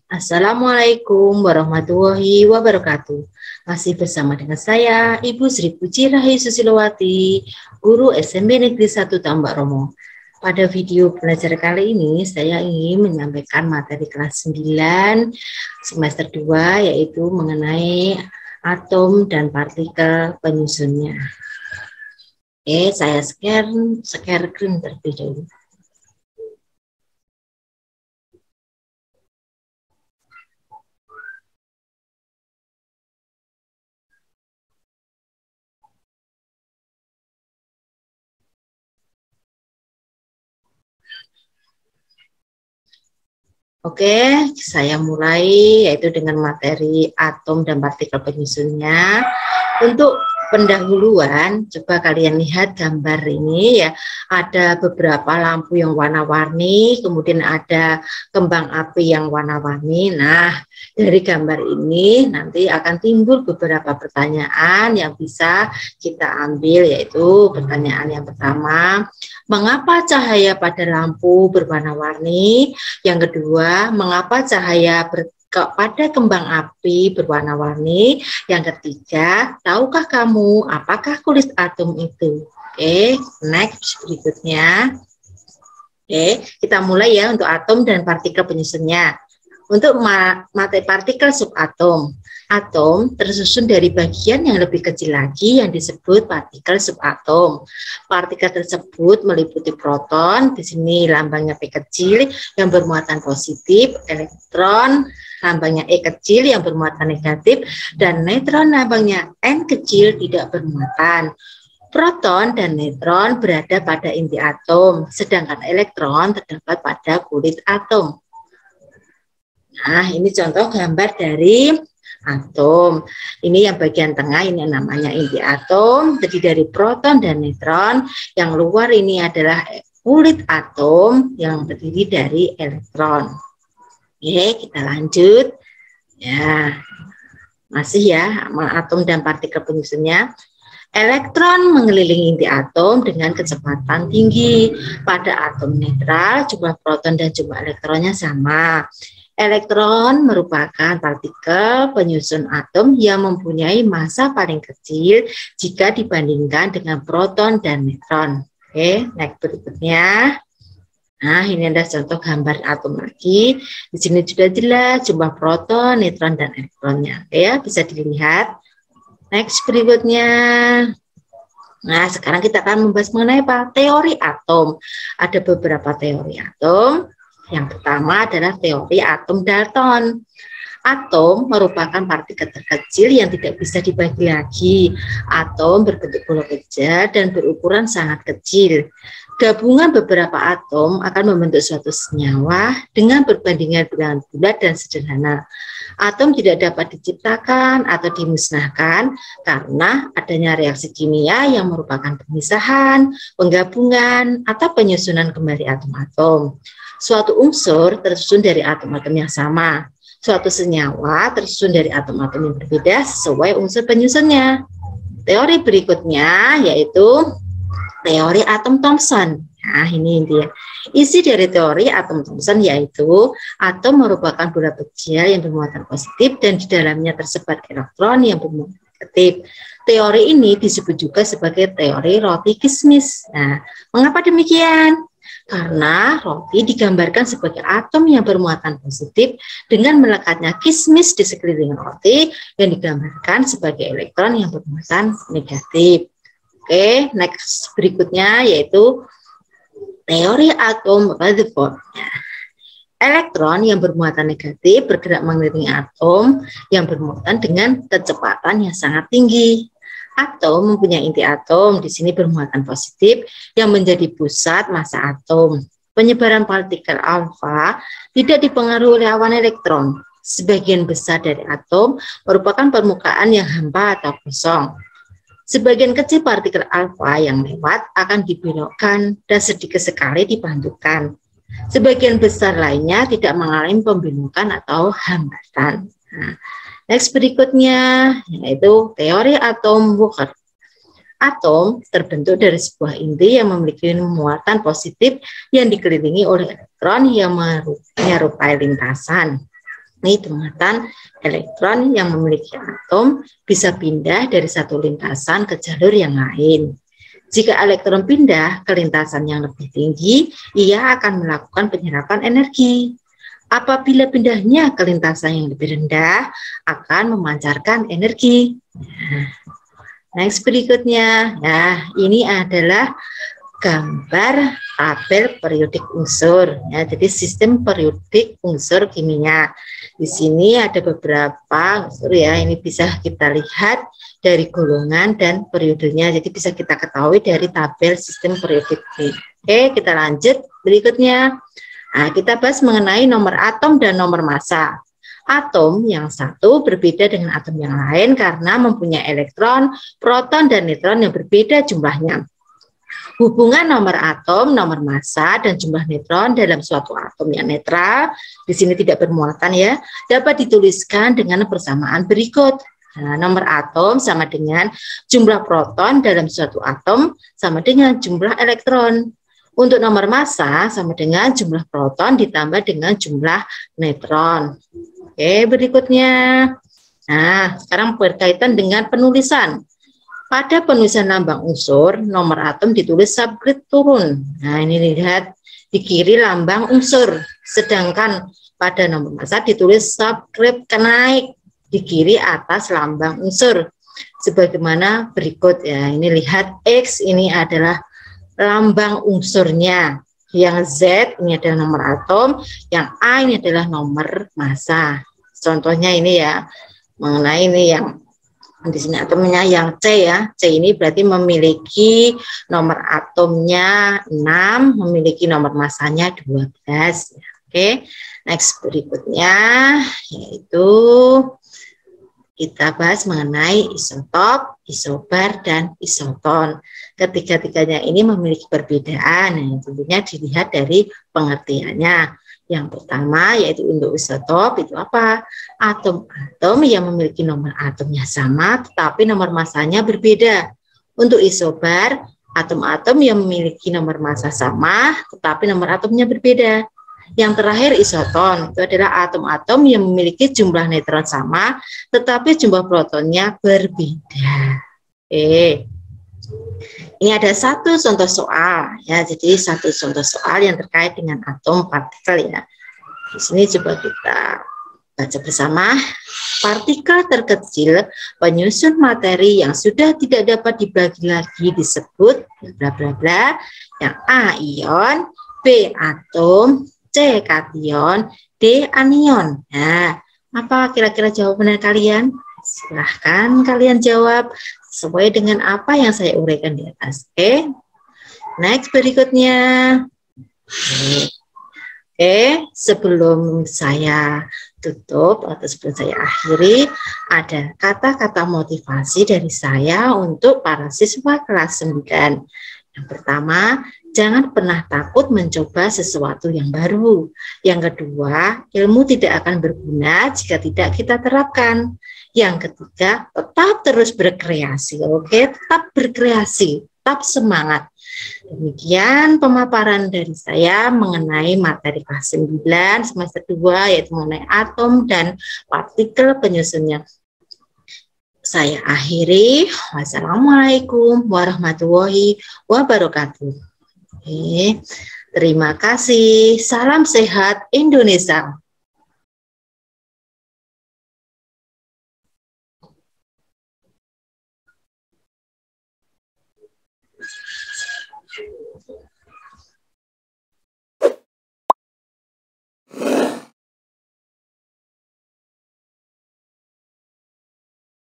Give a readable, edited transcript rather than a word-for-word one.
Assalamualaikum warahmatullahi wabarakatuh. Masih bersama dengan saya, Ibu Sri Puji Rahayu Susilowati, Guru SMP Negeri 1 Tambak Romo. Pada video belajar kali ini, saya ingin menyampaikan materi kelas 9 semester 2, yaitu mengenai atom dan partikel penyusunnya. Oke, saya share screen terlebih dahulu. Oke, saya mulai yaitu dengan materi atom dan partikel penyusunnya. Untuk pendahuluan, coba kalian lihat gambar ini ya, ada beberapa lampu yang warna-warni, kemudian ada kembang api yang warna-warni. Nah, dari gambar ini nanti akan timbul beberapa pertanyaan yang bisa kita ambil, yaitu pertanyaan yang pertama, mengapa cahaya pada lampu berwarna-warni? Yang kedua, mengapa cahaya pada kembang api berwarna-warni? Yang ketiga, tahukah kamu apakah kulit atom itu? Oke, next berikutnya. Oke, kita mulai ya untuk atom dan partikel penyusunnya. Untuk materi partikel subatom. Atom tersusun dari bagian yang lebih kecil lagi yang disebut partikel subatom. Partikel tersebut meliputi proton, di sini lambangnya P kecil yang bermuatan positif, elektron lambangnya E kecil yang bermuatan negatif, dan neutron lambangnya N kecil tidak bermuatan. Proton dan neutron berada pada inti atom, sedangkan elektron terdapat pada kulit atom. Nah, ini contoh gambar dari atom. Ini yang bagian tengah, ini yang namanya inti atom, terdiri dari proton dan neutron. Yang luar ini adalah kulit atom yang terdiri dari elektron. Oke, kita lanjut. Ya, masih ya, atom dan partikel penyusunnya. Elektron mengelilingi inti atom dengan kecepatan tinggi. Pada atom netral, jumlah proton dan jumlah elektronnya sama. Elektron merupakan partikel penyusun atom yang mempunyai massa paling kecil jika dibandingkan dengan proton dan neutron. Oke, next berikutnya. Nah, ini ada contoh gambar atom lagi. Di sini sudah jelas jumlah proton, neutron, dan elektronnya. Oke, ya, bisa dilihat. Next berikutnya. Nah, sekarang kita akan membahas mengenai apa? Teori atom. Ada beberapa teori atom. Yang pertama adalah teori atom Dalton. Atom merupakan partikel terkecil yang tidak bisa dibagi lagi. Atom berbentuk bola kecil dan berukuran sangat kecil. Gabungan beberapa atom akan membentuk suatu senyawa dengan perbandingan bilangan bulat dan sederhana. Atom tidak dapat diciptakan atau dimusnahkan karena adanya reaksi kimia yang merupakan pemisahan, penggabungan, atau penyusunan kembali atom-atom. Suatu unsur tersusun dari atom-atom yang sama. Suatu senyawa tersusun dari atom-atom yang berbeda sesuai unsur penyusunnya. Teori berikutnya yaitu teori atom Thomson. Nah, ini dia. Isi dari teori atom Thomson yaitu atom merupakan bola kecil yang bermuatan positif dan di dalamnya tersebar elektron yang bermuatan negatif. Teori ini disebut juga sebagai teori roti kismis. Nah, mengapa demikian? Karena roti digambarkan sebagai atom yang bermuatan positif dengan melekatnya kismis di sekeliling roti yang digambarkan sebagai elektron yang bermuatan negatif. Oke, next berikutnya yaitu teori atom Rutherford. Elektron yang bermuatan negatif bergerak mengelilingi atom yang bermuatan dengan kecepatan yang sangat tinggi. Atom mempunyai inti atom, di sini bermuatan positif yang menjadi pusat massa atom. Penyebaran partikel alfa tidak dipengaruhi oleh awan elektron. Sebagian besar dari atom merupakan permukaan yang hampa atau kosong. Sebagian kecil partikel alfa yang lewat akan dibelokkan dan sedikit sekali dipantulkan. Sebagian besar lainnya tidak mengalami pembelokan atau hambatan. Nah, next berikutnya yaitu teori atom Bohr. Atom terbentuk dari sebuah inti yang memiliki muatan positif yang dikelilingi oleh elektron yang menyerupai lintasan. Ini muatan elektron yang memiliki atom bisa pindah dari satu lintasan ke jalur yang lain. Jika elektron pindah ke lintasan yang lebih tinggi, ia akan melakukan penyerapan energi. Apabila pindahnya ke lintasan yang lebih rendah, akan memancarkan energi. Next berikutnya, nah ini adalah gambar tabel periodik unsur. Ya, jadi sistem periodik unsur kimia. Di sini ada beberapa unsur ya. Ini bisa kita lihat dari golongan dan periodenya. Jadi bisa kita ketahui dari tabel sistem periodik. Oke, kita lanjut berikutnya. Nah, kita bahas mengenai nomor atom dan nomor massa. Atom yang satu berbeda dengan atom yang lain karena mempunyai elektron, proton, dan neutron yang berbeda jumlahnya. Hubungan nomor atom, nomor massa, dan jumlah neutron dalam suatu atom yang netral, di sini tidak bermuatan ya, dapat dituliskan dengan persamaan berikut. Nah, nomor atom sama dengan jumlah proton dalam suatu atom sama dengan jumlah elektron. Untuk nomor massa sama dengan jumlah proton ditambah dengan jumlah neutron. Oke, berikutnya. Nah, sekarang berkaitan dengan penulisan. Pada penulisan lambang unsur, nomor atom ditulis subskrip turun. Nah, ini lihat di kiri lambang unsur. Sedangkan pada nomor massa ditulis subskrip naik di kiri atas lambang unsur. Sebagaimana berikut ya. Ini lihat X ini adalah lambang unsurnya. Yang Z ini adalah nomor atom, yang A ini adalah nomor massa. Contohnya ini ya, mengenai ini yang di sini atomnya yang C ya. C ini berarti memiliki nomor atomnya 6, memiliki nomor massanya 12. Oke, next berikutnya yaitu kita bahas mengenai isotop, isobar, dan isoton. Ketiga-tiganya ini memiliki perbedaan, yang tentunya dilihat dari pengertiannya. Yang pertama yaitu untuk isotop itu apa? Atom-atom yang memiliki nomor atomnya sama tetapi nomor massanya berbeda. Untuk isobar, atom-atom yang memiliki nomor massa sama tetapi nomor atomnya berbeda. Yang terakhir isoton, itu adalah atom-atom yang memiliki jumlah neutron sama tetapi jumlah protonnya berbeda. Oke. Ini ada satu contoh soal ya, jadi satu contoh soal yang terkait dengan atom partikel ya. Di sini coba kita baca bersama. Partikel terkecil penyusun materi yang sudah tidak dapat dibagi lagi disebut bla bla bla. Yang A ion, B atom, C kation, D anion. Nah, apa kira-kira jawaban kalian? Silahkan kalian jawab sesuai dengan apa yang saya uraikan di atas. Oke. Next berikutnya. Oke, sebelum saya tutup atau sebelum saya akhiri, ada kata-kata motivasi dari saya untuk para siswa kelas 9. Yang pertama, jangan pernah takut mencoba sesuatu yang baru. Yang kedua, ilmu tidak akan berguna jika tidak kita terapkan. Yang ketiga, tetap terus berkreasi, oke? Tetap berkreasi, tetap semangat. Demikian pemaparan dari saya mengenai materi kelas 9 semester 2, yaitu mengenai atom dan partikel penyusunnya. Saya akhiri. Wassalamualaikum warahmatullahi wabarakatuh. Oke. Terima kasih. Salam sehat Indonesia.